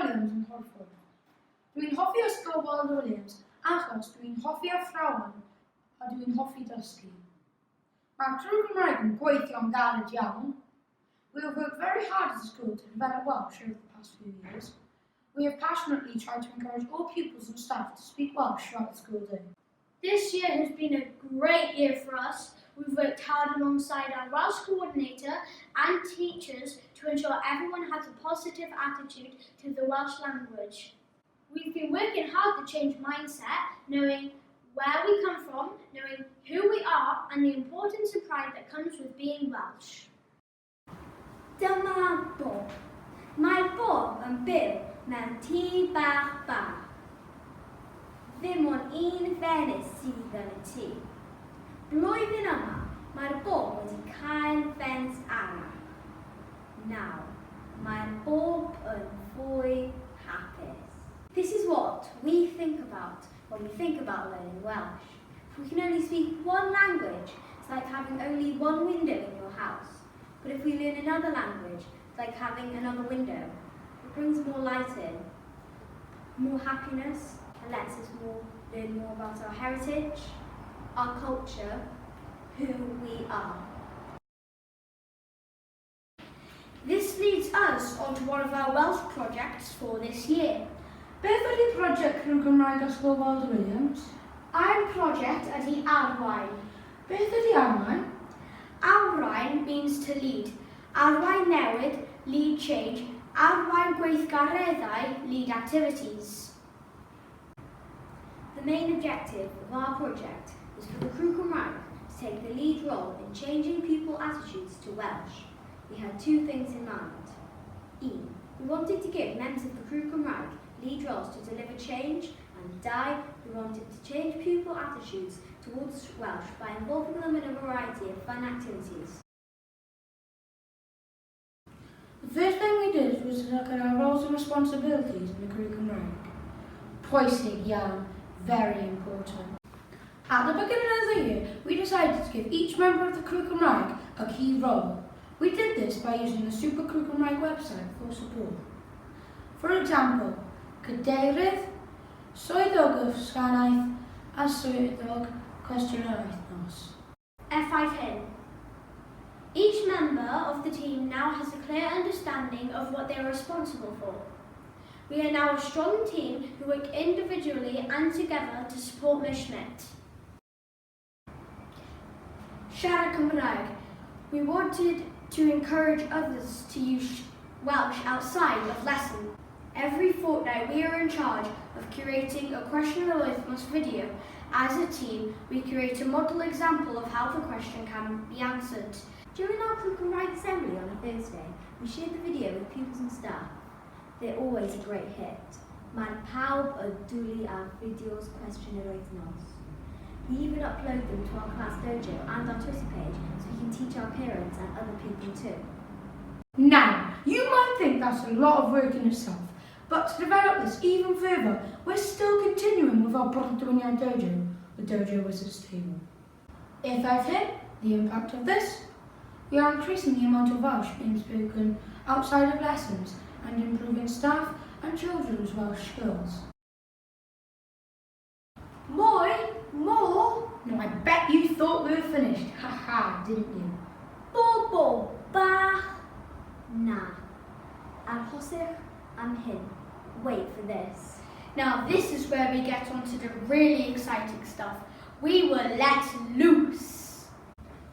ysgolion yn Horffor. Dwi'n hoffi ysgol Waldo achos dwi'n hoffi athrawon a dwi'n hoffi dysgu. Mae'r Cymraeg Cymraeg yn gweithio yn galed iawn. We have worked very hard as a school to develop Welsh over the past few years. We have passionately tried to encourage all pupils and staff to speak Welsh throughout the school day. This year has been a great year for us. We've worked hard alongside our Welsh coordinator and teachers to ensure everyone has a positive attitude to the Welsh language. We've been working hard to change mindset, knowing where we come from, knowing who we are, and the importance and pride that comes with being Welsh. Dyma Bob. Mae Bob yn byw mewn tŷ bach. Ddim ond un ffenest sydd yn y tŷ. Blwyddyn yma, mae'r Bob wedi cael ffenest arall. Nawr, mae'r Bob yn fwy hapus. This is what we think about when we think about learning Welsh. If we can only speak one language, it's like having only one window in your house. But if we learn another language, it's like having another window. It brings more light in, more happiness, and lets us learn more about our heritage, our culture, who we are. This leads us on to one of our Welsh projects for this year. Beth ydy prosiect Cymraeg Cymraeg Ysgol Waldo? Our project ydy arwain. Beth ydy arwain? Arwain means to lead. Arwain newid, lead change. Arwain gweithgareddau, lead activities. The main objective of our project is for the Crew Cymraeg to take the lead role in changing people's attitudes to Welsh. We had two things in mind. We wanted to give members of the Crew Cymraeg lead roles to deliver change, and we wanted to change people's attitudes towards Welsh by involving them in a variety of fun activities. The first thing we did was to look at our roles and responsibilities in the Crew Cymraeg. Pwysig iawn, very important. At the beginning of the year, we decided to give each member of the Crew Cymraeg a key role. We did this by using the Super Crew Cymraeg website for support. For example, Cadeirydd, Swyddog Ysgolion, a Swyddog Cwestiynau Wythnos. Effaith hyn. Each member of the team now has a clear understanding of what they are responsible for. We are now a strong team who work individually and together to support Ms Schmidt. Siarter Cymraeg. We wanted to encourage others to use Welsh outside of lessons. Every fortnight we are in charge of curating a question and wythnos video. As a team, we create a model example of how the question can be answered. During our Crew Cymraeg assembly on a Thursday, we shared the video with pupils and staff. They're always a great hit. Mae pawb yn dwlu ar fideos cwestiwn yr wythnos. We even upload them to our class dojo and our Twitter page so we can teach our parents and other people too. Now, you might think that's a lot of work in itself, but to develop this even further, we're still continuing with our Brodwiniad dojo, the Dojo Wizards table. If I've hit the impact of this, we are increasing the amount of Welsh being spoken outside of lessons and improving staff and children's Welsh skills. More? No, I bet you thought we were finished. Haha, didn't you? Bobo, bach. Na. Arhosir am hyn. Wait for this. Now this is where we get onto the really exciting stuff. We were let loose.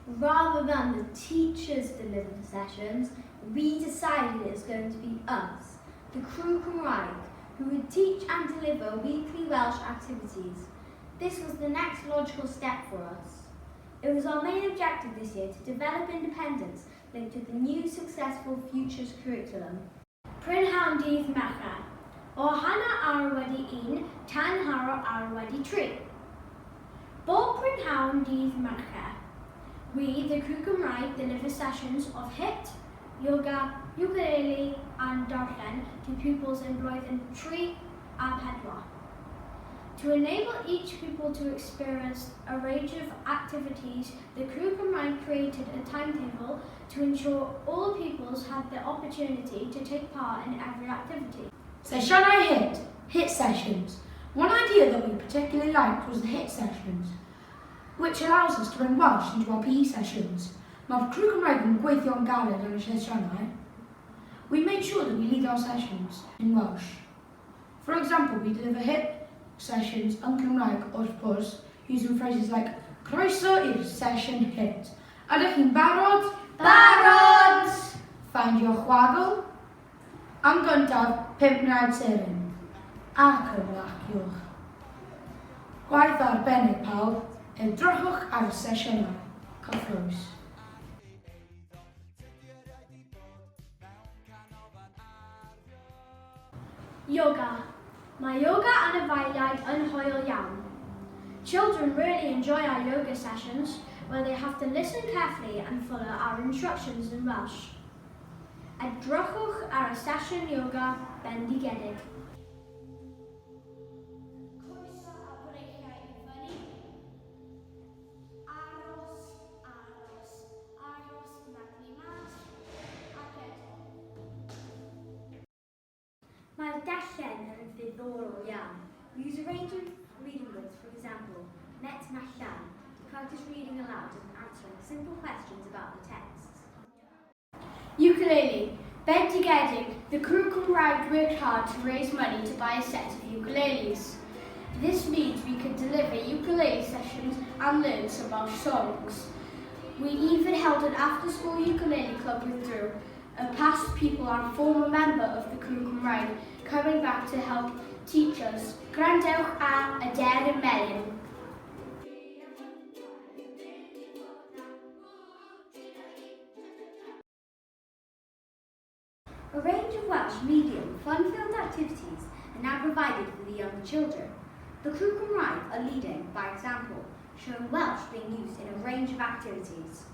Rather than the teachers deliver the sessions, we decided it was going to be us, the Crew Cymraeg, who would teach and deliver weekly Welsh activities. This was the next logical step for us. It was our main objective this year to develop independence linked to the new successful Futures curriculum. Prynhawn dydd Mercher. O hanner awr wedi 1 tan hanner awr wedi 3. Bob prynhawn dydd Mercher, we, the Crew Cymraeg, deliver sessions of hit, yoga, ukulele and darllen to pupils in blwyddyn 3 a 4. To enable each pupil to experience a range of activities, the Crew Cymraeg created a timetable to ensure all pupils had the opportunity to take part in every activity. Sesiynau hit sessions. One idea that we particularly liked was the hit sessions, which allows us to bring Welsh into our PE sessions. Mae'r Crw Cymraeg yn gweithio yn galed yn y sesiynau. We made sure that we lead our sessions in Welsh. For example, we deliver hit sessions yn Cymraeg wrth gwrs, using phrases like Croeso i'r sesiwn hit. Ydych chi'n barod? Barod! Find your chwagl. Am gyntaf, 5 munud seren. Ac ymlaciwch. Gwaith arbennig pawb, edrychwch ar y sesiynau. Cyffrwys. Yoga. Mae yoga anifeiliaid yn hwyl iawn. Children really enjoy our yoga sessions where they have to listen carefully and follow our instructions in Welsh. Edrychwch ar y sesiwn yoga bendigedig. Coesa a breichiau i fyny. Aros, aros, aros, maglu mas. Ac eto. Mae'r darllen yn ddiddorol iawn. We use a range of reading books, for example, Met Mallan, to practice reading aloud and answering simple questions about the texts. Ukulele. Bendigedig, the Crw Cymraeg worked hard to raise money to buy a set of ukuleles. This means we could deliver ukulele sessions and learn some Welsh songs. We even held an after-school ukulele club with Drew, a past pupil and former member of the Crw Cymraeg, coming back to help teach us. Grandewch a Adair and Melin. A range of Welsh medium, fun-filled activities are now provided for the younger children. The Crw Cymraeg are leading by example, showing Welsh being used in a range of activities.